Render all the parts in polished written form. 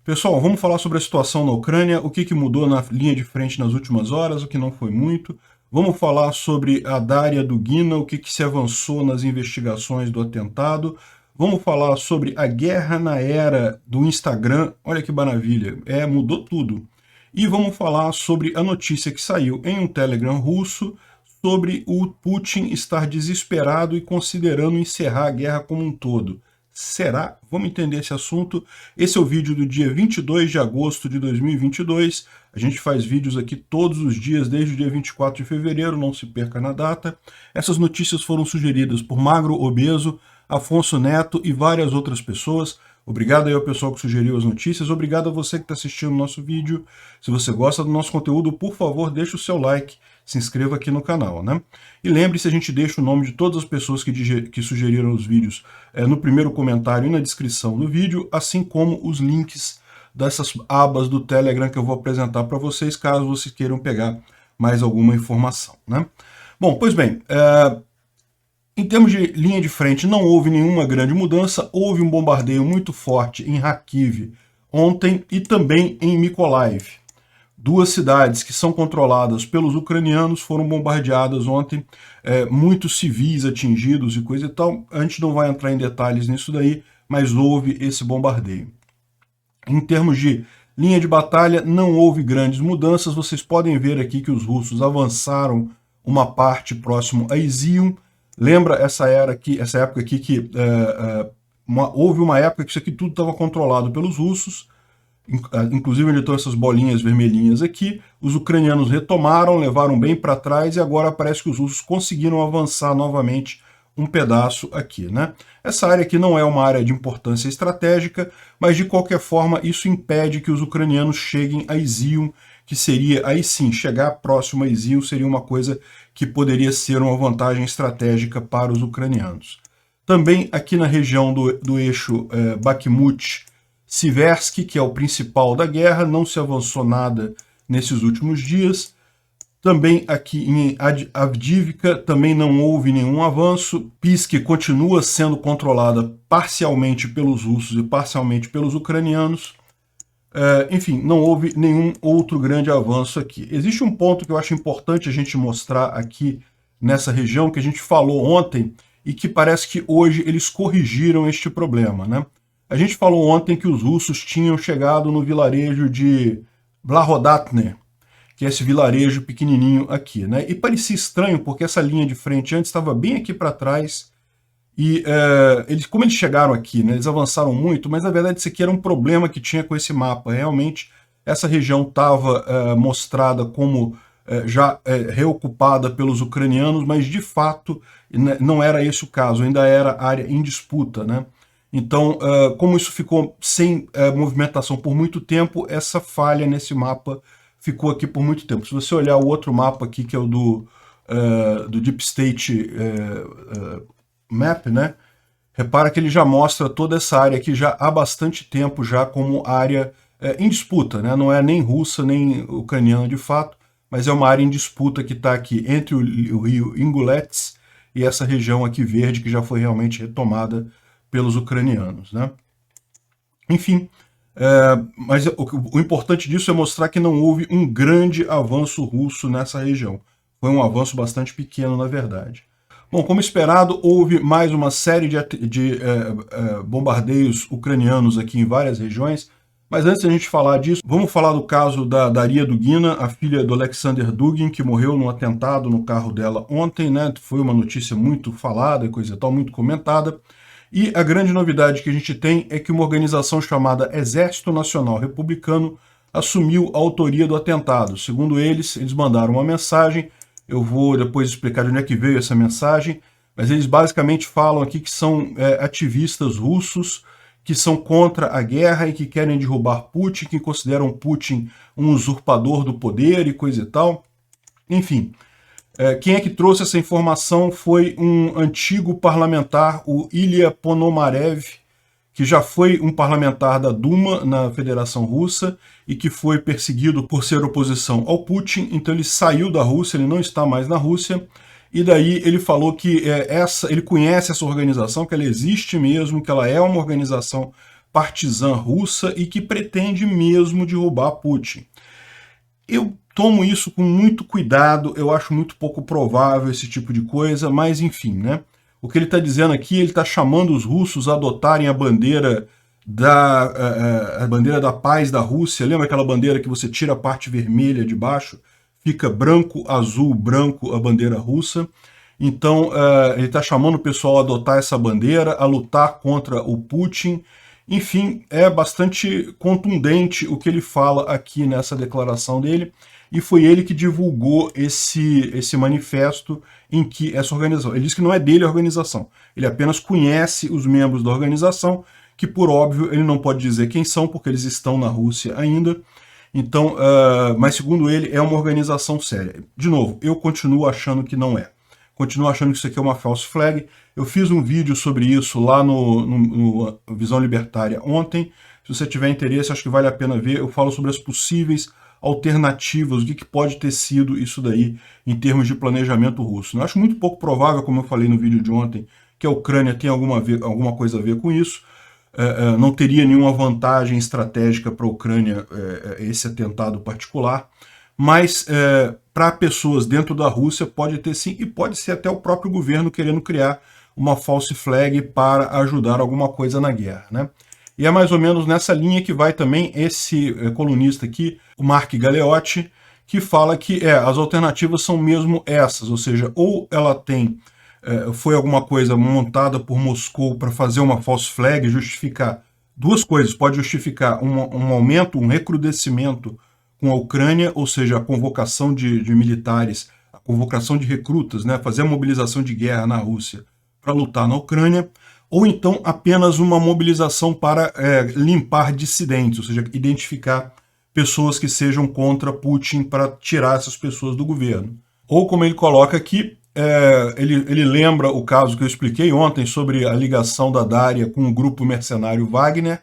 Pessoal, vamos falar sobre a situação na Ucrânia, o que mudou na linha de frente nas últimas horas, o que não foi muito. Vamos falar sobre a Daria Dugina, o que se avançou nas investigações do atentado. Vamos falar sobre a guerra na era do Instagram, olha que maravilha, mudou tudo. E vamos falar sobre a notícia que saiu em um Telegram russo sobre o Putin estar desesperado e considerando encerrar a guerra como um todo. Será? Vamos entender esse assunto. Esse é o vídeo do dia 22 de agosto de 2022. A gente faz vídeos aqui todos os dias, desde o dia 24 de fevereiro, não se perca na data. Essas notícias foram sugeridas por Magro Obeso, Afonso Neto e várias outras pessoas. Obrigado aí ao pessoal que sugeriu as notícias, obrigado a você que está assistindo o nosso vídeo. Se você gosta do nosso conteúdo, por favor, deixe o seu like, se inscreva aqui no canal, né? E lembre-se, a gente deixa o nome de todas as pessoas que sugeriram os vídeos no primeiro comentário e na descrição do vídeo, assim como os links dessas abas do Telegram que eu vou apresentar para vocês, caso vocês queiram pegar mais alguma informação, né? Bom, pois bem, em termos de linha de frente, não houve nenhuma grande mudança, houve um bombardeio muito forte em Kharkiv ontem e também em Mykolaiv. Duas cidades que são controladas pelos ucranianos foram bombardeadas ontem, muitos civis atingidos e coisa e tal. A gente não vai entrar em detalhes nisso daí, mas houve esse bombardeio. Em termos de linha de batalha, não houve grandes mudanças. Vocês podem ver aqui que os russos avançaram uma parte próximo a Izium. Lembra essa época aqui que houve uma época que isso aqui tudo estava controlado pelos russos, inclusive onde estão essas bolinhas vermelhinhas aqui. Os ucranianos retomaram, levaram bem para trás e agora parece que os russos conseguiram avançar novamente um pedaço aqui, né? Essa área aqui não é uma área de importância estratégica, mas de qualquer forma isso impede que os ucranianos cheguem a Izium, que seria, aí sim, chegar próximo a Izium seria uma coisa que poderia ser uma vantagem estratégica para os ucranianos. Também aqui na região do eixo Bakhmut-Siversky, que é o principal da guerra, não se avançou nada nesses últimos dias. Também aqui em Avdiivka também não houve nenhum avanço. Pisk continua sendo controlada parcialmente pelos russos e parcialmente pelos ucranianos. Enfim, não houve nenhum outro grande avanço aqui. Existe um ponto que eu acho importante a gente mostrar aqui nessa região, que a gente falou ontem, e que parece que hoje eles corrigiram este problema, né? A gente falou ontem que os russos tinham chegado no vilarejo de Blahodatne, que é esse vilarejo pequenininho aqui, né? E parecia estranho, porque essa linha de frente antes estava bem aqui para trás, e como eles chegaram aqui, né, eles avançaram muito, mas na verdade isso aqui era um problema que tinha com esse mapa. Realmente, essa região estava mostrada como já reocupada pelos ucranianos, mas de fato não era esse o caso, ainda era área em disputa, né? Então, como isso ficou sem movimentação por muito tempo, essa falha nesse mapa ficou aqui por muito tempo. Se você olhar o outro mapa aqui, que é o do Deep State Map, né? Repara que ele já mostra toda essa área aqui já há bastante tempo já como área em disputa, né? Não é nem russa nem ucraniana de fato, mas é uma área em disputa que está aqui entre o rio Ingulets e essa região aqui verde que já foi realmente retomada pelos ucranianos, né? Enfim, mas o importante disso é mostrar que não houve um grande avanço russo nessa região. Foi um avanço bastante pequeno, na verdade. Bom, como esperado, houve mais uma série de bombardeios ucranianos aqui em várias regiões, mas antes de a gente falar disso, vamos falar do caso da Daria Dugina, a filha do Alexander Dugin, que morreu num atentado no carro dela ontem, né? Foi uma notícia muito falada e coisa tal, muito comentada. E a grande novidade que a gente tem é que uma organização chamada Exército Nacional Republicano assumiu a autoria do atentado. Segundo eles mandaram uma mensagem. Eu vou depois explicar de onde é que veio essa mensagem, mas eles basicamente falam aqui que são ativistas russos que são contra a guerra e que querem derrubar Putin, que consideram Putin um usurpador do poder e coisa e tal. Enfim, quem é que trouxe essa informação foi um antigo parlamentar, o Ilya Ponomarev, que já foi um parlamentar da Duma na Federação Russa e que foi perseguido por ser oposição ao Putin, então ele saiu da Rússia, ele não está mais na Rússia, e daí ele falou que ele conhece essa organização, que ela existe mesmo, que ela é uma organização partizã russa e que pretende mesmo derrubar Putin. Eu tomo isso com muito cuidado, eu acho muito pouco provável esse tipo de coisa, mas enfim, né? O que ele está dizendo aqui, ele está chamando os russos a adotarem a bandeira da paz da Rússia. Lembra aquela bandeira que você tira a parte vermelha de baixo? Fica branco, azul, branco a bandeira russa. Então, ele está chamando o pessoal a adotar essa bandeira, a lutar contra o Putin. Enfim, é bastante contundente o que ele fala aqui nessa declaração dele, e foi ele que divulgou esse manifesto em que essa organização... Ele diz que não é dele a organização, ele apenas conhece os membros da organização, que por óbvio ele não pode dizer quem são, porque eles estão na Rússia ainda. Então, mas segundo ele, é uma organização séria. De novo, eu continuo achando que não é. Continuo achando que isso aqui é uma false flag. Eu fiz um vídeo sobre isso lá no Visão Libertária ontem. Se você tiver interesse, acho que vale a pena ver. Eu falo sobre as possíveis alternativas, o que pode ter sido isso daí em termos de planejamento russo. Eu acho muito pouco provável, como eu falei no vídeo de ontem, que a Ucrânia tenha alguma coisa a ver com isso. Não teria nenhuma vantagem estratégica para a Ucrânia esse atentado particular. Mas para pessoas dentro da Rússia pode ter sim, e pode ser até o próprio governo querendo criar uma false flag para ajudar alguma coisa na guerra, né? E é mais ou menos nessa linha que vai também esse colunista aqui, o Mark Galeotti, que fala que as alternativas são mesmo essas, ou seja, ou ela foi alguma coisa montada por Moscou para fazer uma false flag, justificar duas coisas, pode justificar um aumento, um recrudescimento com a Ucrânia, ou seja, a convocação de militares, a convocação de recrutas, né, fazer a mobilização de guerra na Rússia para lutar na Ucrânia, ou então apenas uma mobilização para limpar dissidentes, ou seja, identificar pessoas que sejam contra Putin para tirar essas pessoas do governo. Ou como ele coloca aqui, ele lembra o caso que eu expliquei ontem sobre a ligação da Daria com o grupo mercenário Wagner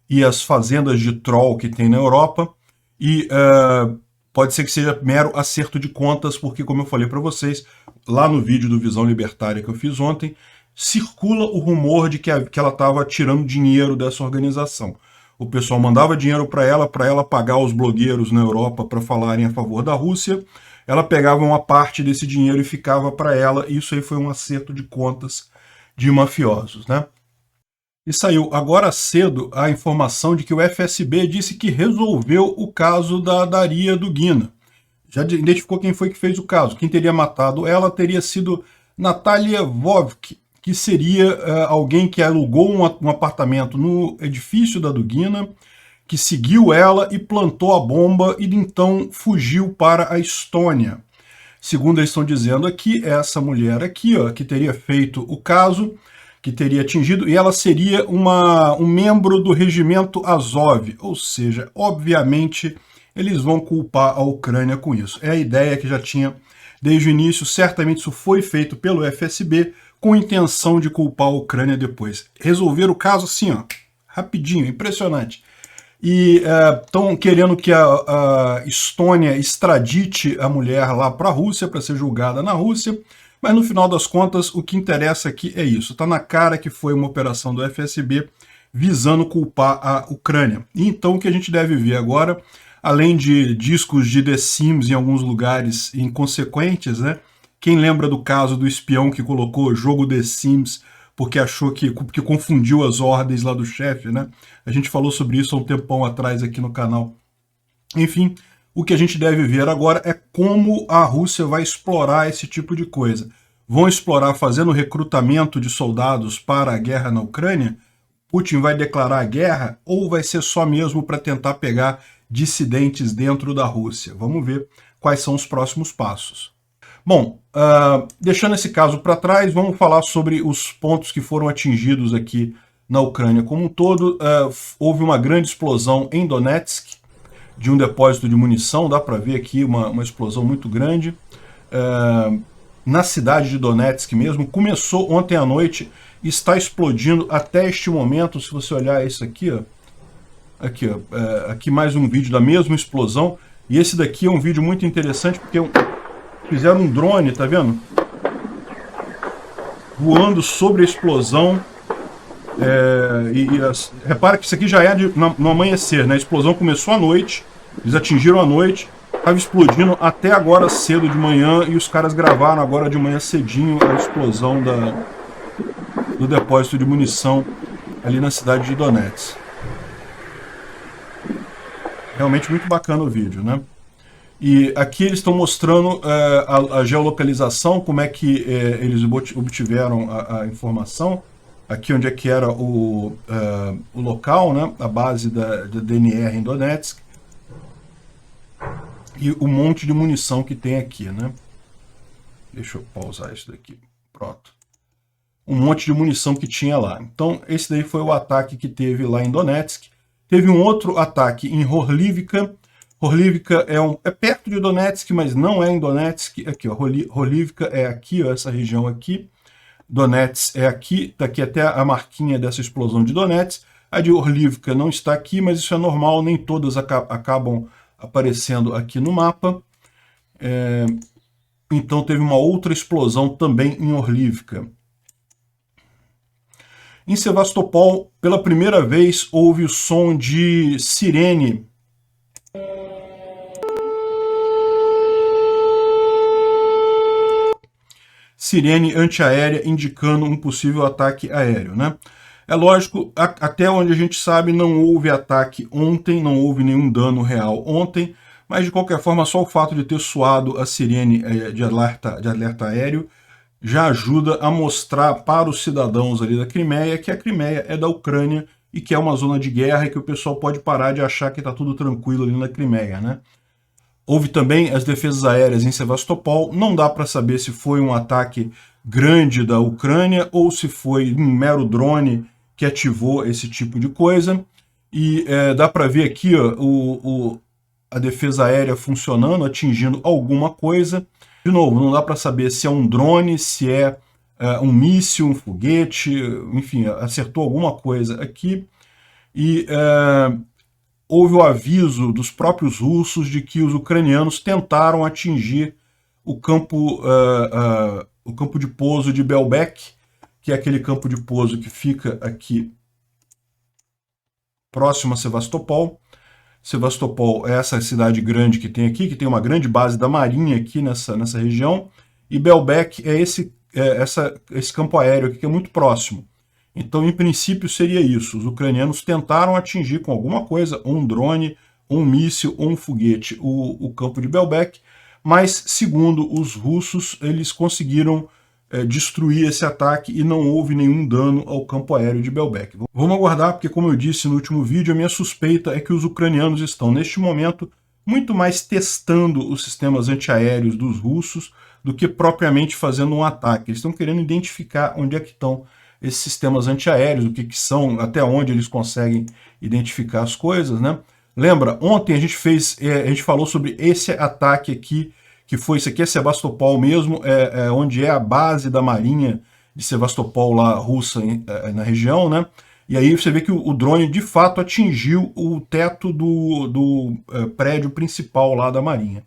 e as fazendas de troll que tem na Europa, e pode ser que seja mero acerto de contas, porque, como eu falei para vocês, lá no vídeo do Visão Libertária que eu fiz ontem, circula o rumor de que ela estava tirando dinheiro dessa organização. O pessoal mandava dinheiro para ela pagar os blogueiros na Europa para falarem a favor da Rússia. Ela pegava uma parte desse dinheiro e ficava para ela, e isso aí foi um acerto de contas de mafiosos, né? E saiu agora cedo a informação de que o FSB disse que resolveu o caso da Daria Dugina. Já identificou quem foi que fez o caso. Quem teria matado ela teria sido Natalia Vovk, que seria alguém que alugou um apartamento no edifício da Dugina, que seguiu ela e plantou a bomba e então fugiu para a Estônia. Segundo eles estão dizendo aqui, essa mulher aqui, ó, que teria feito o caso, que teria atingido, e ela seria um membro do regimento Azov, ou seja, obviamente eles vão culpar a Ucrânia com isso. É a ideia que já tinha desde o início, certamente isso foi feito pelo FSB com intenção de culpar a Ucrânia depois. Resolver o caso assim, ó, rapidinho, impressionante. E estão querendo que a Estônia extradite a mulher lá para a Rússia, para ser julgada na Rússia, mas no final das contas o que interessa aqui é isso. Está na cara que foi uma operação do FSB visando culpar a Ucrânia. E então o que a gente deve ver agora, além de discos de The Sims em alguns lugares inconsequentes, né? Quem lembra do caso do espião que colocou jogo The Sims porque achou que confundiu as ordens lá do chefe, né? A gente falou sobre isso há um tempão atrás aqui no canal. Enfim, o que a gente deve ver agora é como a Rússia vai explorar esse tipo de coisa. Vão explorar fazendo recrutamento de soldados para a guerra na Ucrânia? Putin vai declarar a guerra ou vai ser só mesmo para tentar pegar dissidentes dentro da Rússia? Vamos ver quais são os próximos passos. Bom, deixando esse caso para trás, vamos falar sobre os pontos que foram atingidos aqui na Ucrânia como um todo. Houve uma grande explosão em Donetsk, de um depósito de munição, dá para ver aqui uma explosão muito grande. Na cidade de Donetsk mesmo, começou ontem à noite e está explodindo até este momento. Se você olhar isso aqui, ó, aqui mais um vídeo da mesma explosão, e esse daqui é um vídeo muito interessante porque fizeram um drone, tá vendo? Voando sobre a explosão Repara que isso aqui já é no amanhecer, né? A explosão começou à noite, eles atingiram à noite, estava explodindo até agora cedo de manhã, e os caras gravaram agora de manhã cedinho a explosão do depósito de munição ali na cidade de Donetsk. Realmente muito bacana o vídeo, né? E aqui eles estão mostrando a geolocalização, como é que eles obtiveram a informação. Aqui onde é que era o local, né? A base da DNR em Donetsk. E o monte de munição que tem aqui, né? Deixa eu pausar isso daqui. Pronto. Um monte de munição que tinha lá. Então, esse daí foi o ataque que teve lá em Donetsk. Teve um outro ataque em Horlivka. Horlivka é perto de Donetsk, mas não é em Donetsk. Aqui, ó, Horlivka é aqui, ó, essa região aqui. Donetsk é aqui, daqui até a marquinha dessa explosão de Donetsk. A de Horlivka não está aqui, mas isso é normal, nem todas acabam aparecendo aqui no mapa. Então teve uma outra explosão também em Horlivka. Em Sevastopol, pela primeira vez, houve o som de sirene. Sirene antiaérea indicando um possível ataque aéreo, né? É lógico, até onde a gente sabe, não houve ataque ontem, não houve nenhum dano real ontem, mas de qualquer forma, só o fato de ter soado a sirene de alerta aéreo já ajuda a mostrar para os cidadãos ali da Crimeia que a Crimeia é da Ucrânia e que é uma zona de guerra e que o pessoal pode parar de achar que está tudo tranquilo ali na Crimeia, né? Houve também as defesas aéreas em Sevastopol. Não dá para saber se foi um ataque grande da Ucrânia ou se foi um mero drone que ativou esse tipo de coisa. E dá para ver aqui ó, a defesa aérea funcionando, atingindo alguma coisa. De novo, não dá para saber se é um drone, se é um míssil, um foguete, enfim, acertou alguma coisa aqui. E houve o aviso dos próprios russos de que os ucranianos tentaram atingir o campo de pouso de Belbek, que é aquele campo de pouso que fica aqui próximo a Sevastopol. Sevastopol é essa cidade grande que tem aqui, que tem uma grande base da Marinha aqui nessa região, e Belbek é esse campo aéreo aqui que é muito próximo. Então, em princípio, seria isso. Os ucranianos tentaram atingir com alguma coisa, um drone, um míssil ou um foguete, o campo de Belbek, mas, segundo os russos, eles conseguiram destruir esse ataque e não houve nenhum dano ao campo aéreo de Belbek. Vamos aguardar, porque, como eu disse no último vídeo, a minha suspeita é que os ucranianos estão, neste momento, muito mais testando os sistemas antiaéreos dos russos do que propriamente fazendo um ataque. Eles estão querendo identificar onde é que estão esses sistemas antiaéreos, o que são, até onde eles conseguem identificar as coisas, né? Lembra, ontem a gente falou sobre esse ataque aqui, que foi, isso aqui é Sevastopol mesmo, onde é a base da Marinha de Sevastopol, lá, russa, na região, né? E aí você vê que o drone, de fato, atingiu o teto do prédio principal lá da Marinha.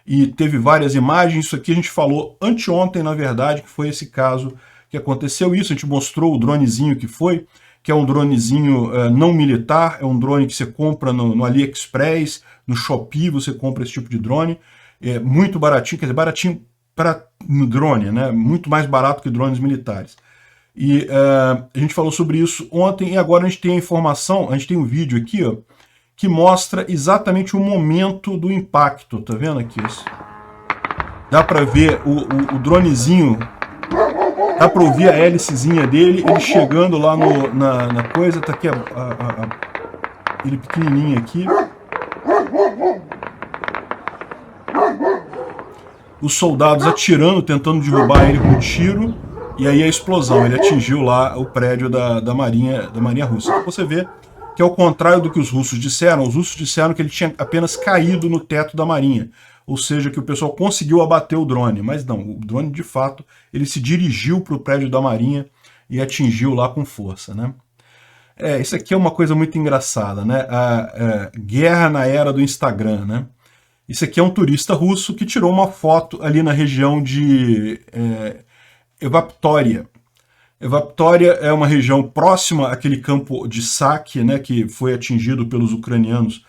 E teve várias imagens, isso aqui a gente falou anteontem, na verdade, que foi esse caso que aconteceu isso. A gente mostrou o dronezinho que é um dronezinho não militar, é um drone que você compra no AliExpress, no Shopee, você compra esse tipo de drone, é muito baratinho, quer dizer, baratinho para drone, né? Muito mais barato que drones militares. E a gente falou sobre isso ontem, e agora a gente tem a informação, a gente tem um vídeo aqui, ó, que mostra exatamente o momento do impacto, tá vendo aqui isso? Dá para ver o dronezinho, dá para ouvir a hélicezinha dele, ele chegando lá na coisa, tá aqui ele pequenininho aqui. Os soldados atirando, tentando derrubar ele com tiro, e aí a explosão, ele atingiu lá o prédio da Marinha Russa. Então você vê que ao contrário do que os russos disseram que ele tinha apenas caído no teto da Marinha, ou seja, que o pessoal conseguiu abater o drone, mas não, o drone de fato, ele se dirigiu para o prédio da Marinha e atingiu lá com força, né? Isso aqui é uma coisa muito engraçada, né? A guerra na era do Instagram, né? Isso aqui é um turista russo que tirou uma foto ali na região de Evaptória. Evaptória é uma região próxima àquele campo de saque, né, que foi atingido pelos ucranianos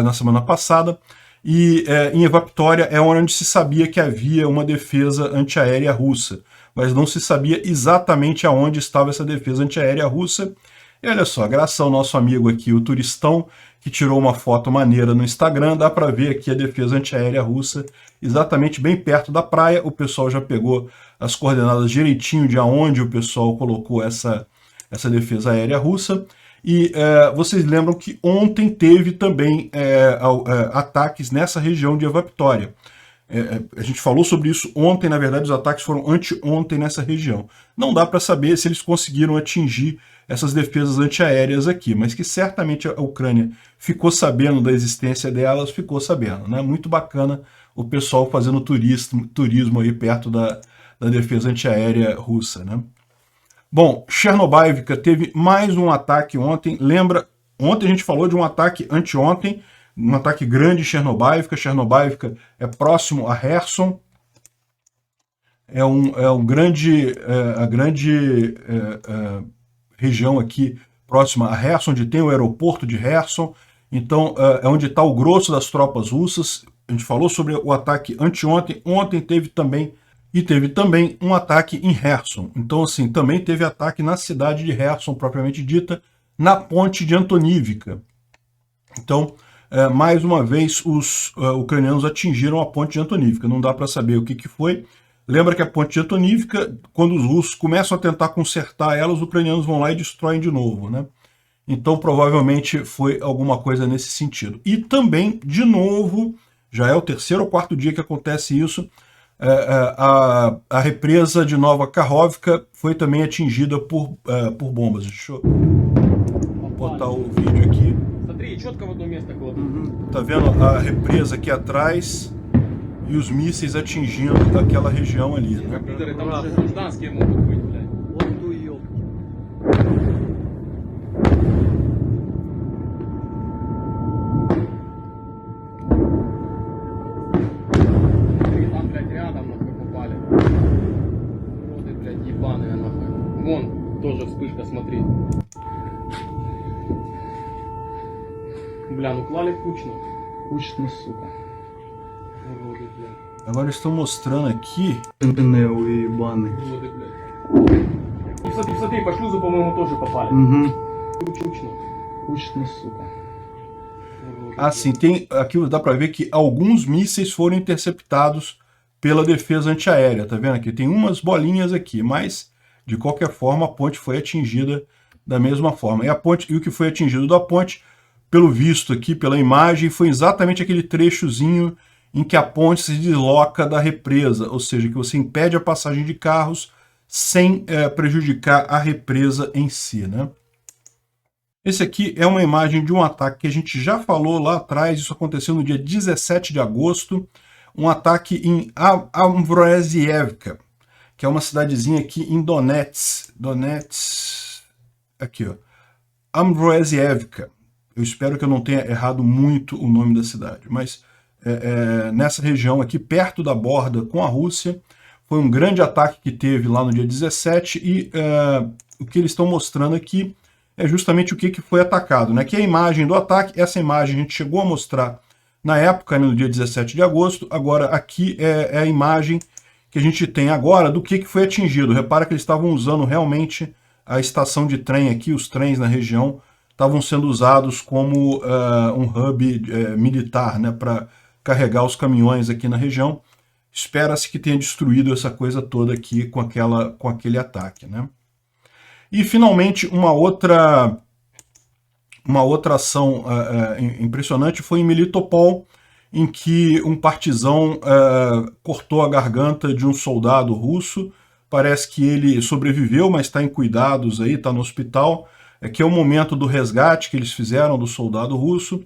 na semana passada, e em Evaptória é onde se sabia que havia uma defesa antiaérea russa, mas não se sabia exatamente aonde estava essa defesa antiaérea russa. E olha só, graças ao nosso amigo aqui, o Turistão, que tirou uma foto maneira no Instagram, dá para ver aqui a defesa antiaérea russa, exatamente bem perto da praia. O pessoal já pegou as coordenadas direitinho de aonde o pessoal colocou essa defesa aérea russa. E vocês lembram que ontem teve também ataques nessa região de Evaptória. A gente falou sobre isso ontem, na verdade os ataques foram anteontem nessa região. Não dá para saber se eles conseguiram atingir essas defesas antiaéreas aqui, mas que certamente a Ucrânia ficou sabendo da existência delas, ficou sabendo, né? Muito bacana o pessoal fazendo turismo aí perto da defesa antiaérea russa, né? Bom, Chernobyl teve mais um ataque ontem. Lembra, ontem a gente falou de um ataque anteontem, um ataque grande em Chernobyl. Chernobyl é próximo a Kherson. A grande região aqui próxima a Kherson, onde tem o aeroporto de Kherson. Então, é onde está o grosso das tropas russas. A gente falou sobre o ataque anteontem. Ontem teve também um ataque em Kherson. Então, assim, também teve ataque na cidade de Kherson, propriamente dita, na ponte de Antonivka. Então, mais uma vez, os ucranianos atingiram a ponte de Antonivka. Não dá para saber o que foi. Lembra que a ponte de Antonivka, quando os russos começam a tentar consertar ela, os ucranianos vão lá e destroem de novo, né? Então, provavelmente foi alguma coisa nesse sentido. E também, de novo, já é o terceiro ou quarto dia que acontece isso, a represa de Nova Kakhovka foi também atingida por bombas. Deixa eu botar o vídeo aqui. Tá vendo a represa aqui atrás e os mísseis atingindo aquela região ali, né? Вон, тоже вспышка, смотри. Бля, ну клали кучно. Кучно, сука. Уроды, бля. Agora estão mostrando aqui. Уроды, бля. И смотри, по шлюзу, по-моему, тоже попали. Кучно. Кучно, сука. Assim, aqui dá para ver que alguns mísseis foram interceptados pela defesa antiaérea, tá vendo aqui? Tem umas bolinhas aqui, mas de qualquer forma a ponte foi atingida da mesma forma. E o que foi atingido da ponte, pelo visto aqui, pela imagem, foi exatamente aquele trechozinho em que a ponte se desloca da represa, ou seja, que você impede a passagem de carros sem prejudicar a represa em si, né? Esse aqui é uma imagem de um ataque que a gente já falou lá atrás, isso aconteceu no dia 17 de agosto, um ataque em Ambrozievka, que é uma cidadezinha aqui em Donetsk, aqui ó, Ambrozievka. Eu espero que eu não tenha errado muito o nome da cidade, mas nessa região aqui, perto da borda com a Rússia, foi um grande ataque que teve lá no dia 17 e o que eles estão mostrando aqui é justamente o que foi atacado, né? Aqui é a imagem do ataque, essa imagem a gente chegou a mostrar na época, né, no dia 17 de agosto, agora aqui é a imagem que a gente tem agora do que foi atingido. Repara que eles estavam usando realmente a estação de trem aqui, os trens na região estavam sendo usados como um hub militar, né, para carregar os caminhões aqui na região. Espera-se que tenha destruído essa coisa toda aqui com aquele ataque, né? E, finalmente, uma outra ação impressionante foi em Melitopol, em que um partizão cortou a garganta de um soldado russo. Parece que ele sobreviveu, mas está em cuidados aí, está no hospital. Que é o momento do resgate que eles fizeram do soldado russo.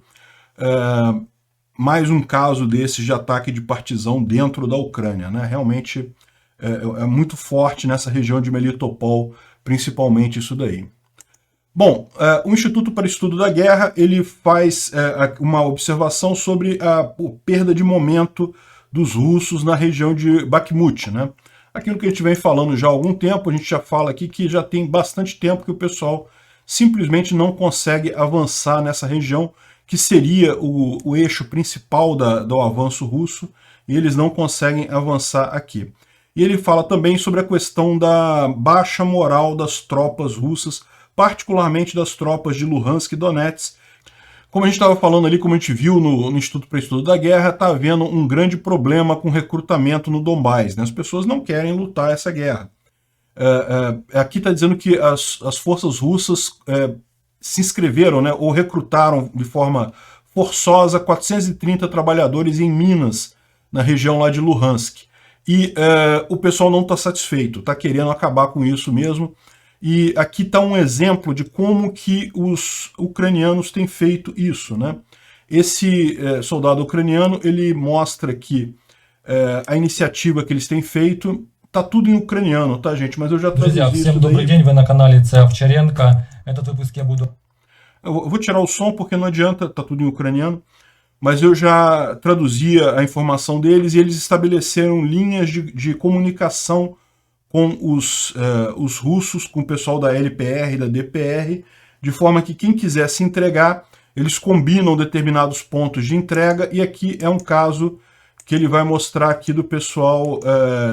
Mais um caso desse de ataque de partizão dentro da Ucrânia, né? Realmente é muito forte nessa região de Melitopol, principalmente isso daí. Bom, o Instituto para Estudo da Guerra ele faz uma observação sobre a perda de momento dos russos na região de Bakhmut, né? Aquilo que a gente vem falando já há algum tempo, a gente já fala aqui que já tem bastante tempo que o pessoal simplesmente não consegue avançar nessa região, que seria o eixo principal do avanço russo, e eles não conseguem avançar aqui. E ele fala também sobre a questão da baixa moral das tropas russas, particularmente das tropas de Luhansk e Donetsk. Como a gente estava falando ali, como a gente viu no Instituto para Estudo da Guerra, está havendo um grande problema com recrutamento no Donbás, né? As pessoas não querem lutar essa guerra. Aqui está dizendo que as forças russas se inscreveram, né, ou recrutaram de forma forçosa 430 trabalhadores em Minas, na região lá de Luhansk. E o pessoal não está satisfeito, está querendo acabar com isso mesmo. E aqui está um exemplo de como que os ucranianos têm feito isso, né? Esse soldado ucraniano, ele mostra que a iniciativa que eles têm feito, tá tudo em ucraniano, tá, gente? Mas eu já traduzi isso daí. Всем добрый день, вы на канале Це Овчаренко. Этот выпуск я буду... Eu vou tirar o som porque não adianta, tá tudo em ucraniano. Mas eu já traduzia a informação deles e eles estabeleceram linhas de comunicação com os russos, com o pessoal da LPR e da DPR, de forma que quem quiser se entregar, eles combinam determinados pontos de entrega, e aqui é um caso que ele vai mostrar aqui do pessoal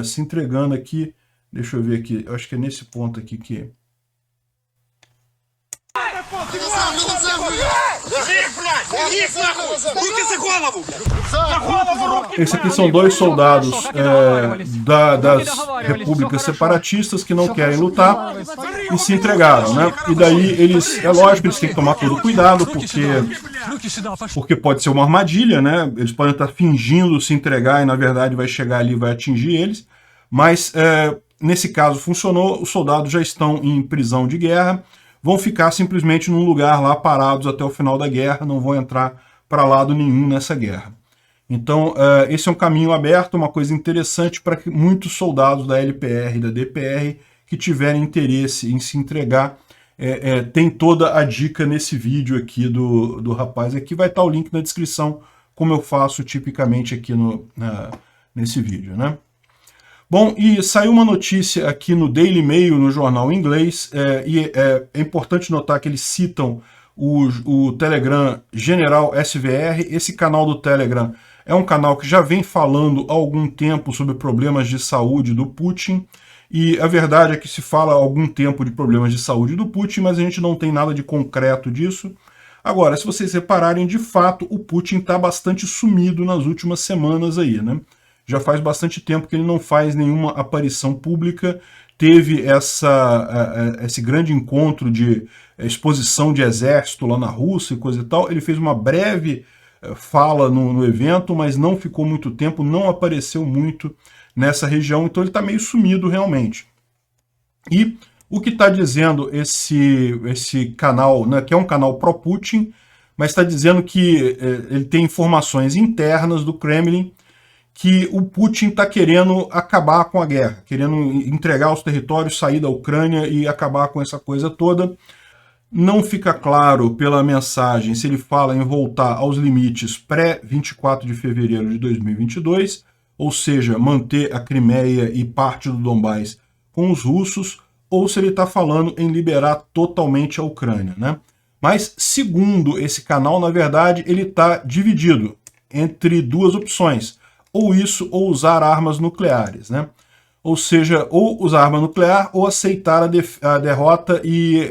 se entregando aqui. Deixa eu ver aqui, eu acho que é nesse ponto aqui que... Esses aqui são dois soldados das repúblicas separatistas que não querem lutar e se entregaram, né? E daí eles, é lógico, eles têm que tomar todo cuidado, porque pode ser uma armadilha, né? Eles podem estar fingindo se entregar e na verdade vai chegar ali e vai atingir eles, mas nesse caso funcionou, os soldados já estão em prisão de guerra, vão ficar simplesmente num lugar lá parados até o final da guerra, não vão entrar para lado nenhum nessa guerra. Então, esse é um caminho aberto, uma coisa interessante para que muitos soldados da LPR e da DPR que tiverem interesse em se entregar, tem toda a dica nesse vídeo aqui do rapaz. Aqui vai estar o link na descrição, como eu faço tipicamente aqui nesse vídeo, né? Bom, e saiu uma notícia aqui no Daily Mail, no jornal inglês, e é importante notar que eles citam o Telegram General SVR. Esse canal do Telegram é um canal que já vem falando há algum tempo sobre problemas de saúde do Putin, e a verdade é que se fala há algum tempo de problemas de saúde do Putin, mas a gente não tem nada de concreto disso. Agora, se vocês repararem, de fato, o Putin está bastante sumido nas últimas semanas aí, né? Já faz bastante tempo que ele não faz nenhuma aparição pública. Teve esse grande encontro de exposição de exército lá na Rússia e coisa e tal. Ele fez uma breve fala no evento, mas não ficou muito tempo, não apareceu muito nessa região, então ele está meio sumido realmente. E o que está dizendo esse canal, né, que é um canal pró-Putin, mas está dizendo que ele tem informações internas do Kremlin que o Putin está querendo acabar com a guerra, querendo entregar os territórios, sair da Ucrânia e acabar com essa coisa toda. Não fica claro pela mensagem se ele fala em voltar aos limites pré-24 de fevereiro de 2022, ou seja, manter a Crimeia e parte do Donbás com os russos, ou se ele está falando em liberar totalmente a Ucrânia, né? Mas, segundo esse canal, na verdade, ele está dividido entre duas opções, ou isso, ou usar armas nucleares, né? Ou seja, ou usar arma nuclear, ou aceitar a derrota e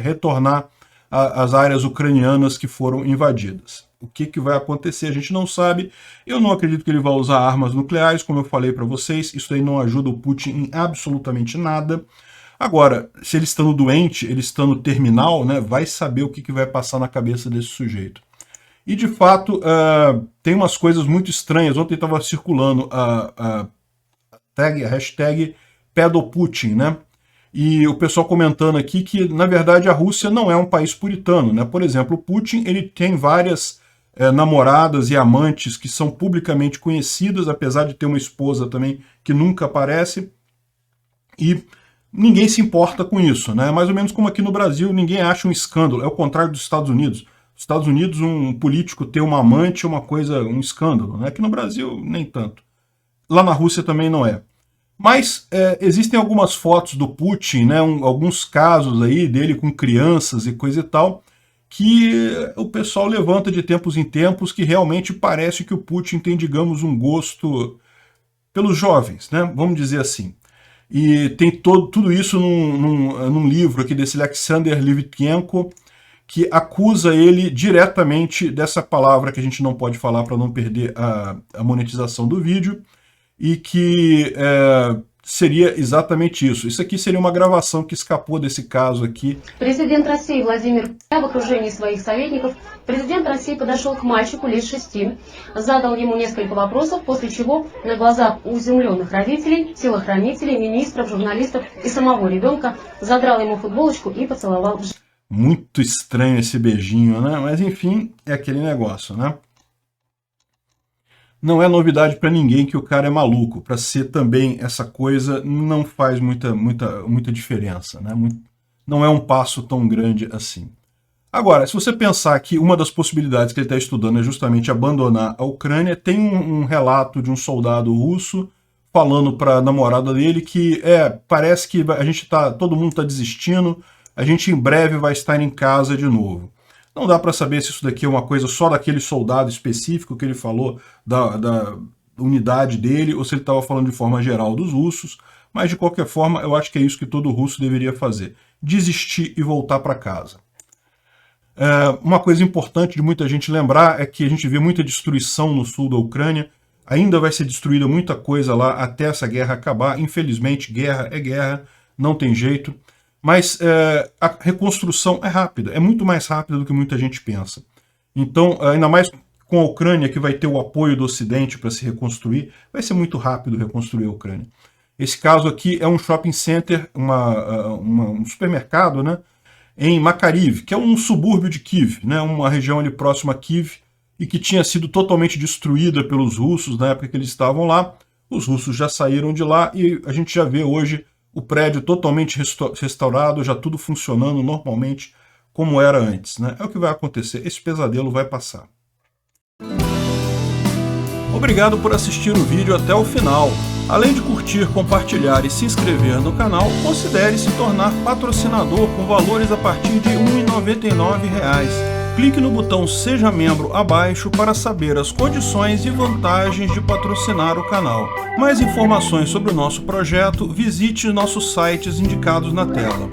retornar às áreas ucranianas que foram invadidas. O que vai acontecer a gente não sabe. Eu não acredito que ele vai usar armas nucleares, como eu falei para vocês, isso aí não ajuda o Putin em absolutamente nada. Agora, se ele estando doente, ele estando terminal, né, vai saber o que vai passar na cabeça desse sujeito. E, de fato, tem umas coisas muito estranhas. Ontem estava circulando a hashtag #PedoPutin, né? E o pessoal comentando aqui que, na verdade, a Rússia não é um país puritano, né? Por exemplo, o Putin ele tem várias namoradas e amantes que são publicamente conhecidas, apesar de ter uma esposa também que nunca aparece, e ninguém se importa com isso, né? Mais ou menos como aqui no Brasil, ninguém acha um escândalo. É o contrário dos Estados Unidos. Nos Estados Unidos, um político ter uma amante é uma coisa, um escândalo, né? Aqui no Brasil, nem tanto. Lá na Rússia também não é. Mas existem algumas fotos do Putin, né, alguns casos aí dele com crianças e coisa e tal, que o pessoal levanta de tempos em tempos, que realmente parece que o Putin tem, digamos, um gosto pelos jovens, né, vamos dizer assim. E tem tudo isso num livro aqui desse Alexander Livitchenko, que acusa ele diretamente dessa palavra que a gente não pode falar para não perder a monetização do vídeo, e que seria exatamente isso. Isso aqui seria uma gravação que escapou desse caso aqui. Президент России Владимир Путин в окружении своих советников, президент России подошел к мальчику лет 6, задал ему несколько вопросов, после чего на глазах у изумленных родителей, телохранителей, министров, журналистов и самого ребенка задрал ему футболочку и поцеловал. Muito estranho esse beijinho, né? Mas enfim, é aquele negócio, né? Não é novidade para ninguém que o cara é maluco. Para ser também essa coisa, não faz muita diferença, né? Não é um passo tão grande assim. Agora, se você pensar que uma das possibilidades que ele está estudando é justamente abandonar a Ucrânia, tem um relato de um soldado russo falando para a namorada dele que parece que todo mundo está desistindo, a gente em breve vai estar em casa de novo. Não dá para saber se isso daqui é uma coisa só daquele soldado específico que ele falou, da unidade dele, ou se ele estava falando de forma geral dos russos, mas de qualquer forma eu acho que é isso que todo russo deveria fazer, desistir e voltar para casa. Uma coisa importante de muita gente lembrar é que a gente vê muita destruição no sul da Ucrânia, ainda vai ser destruída muita coisa lá até essa guerra acabar, infelizmente guerra é guerra, não tem jeito. Mas a reconstrução é rápida, é muito mais rápida do que muita gente pensa. Então, ainda mais com a Ucrânia, que vai ter o apoio do Ocidente para se reconstruir, vai ser muito rápido reconstruir a Ucrânia. Esse caso aqui é um shopping center, um supermercado, né, em Makariv, que é um subúrbio de Kiev, né, uma região ali próxima a Kiev, e que tinha sido totalmente destruída pelos russos na época que eles estavam lá. Os russos já saíram de lá e a gente já vê hoje o prédio totalmente restaurado, já tudo funcionando normalmente como era antes, né? É o que vai acontecer, esse pesadelo vai passar. Obrigado por assistir o vídeo até o final. Além de curtir, compartilhar e se inscrever no canal, considere se tornar patrocinador com valores a partir de R$ 1,99. Clique no botão Seja Membro abaixo para saber as condições e vantagens de patrocinar o canal. Mais informações sobre o nosso projeto, visite nossos sites indicados na tela.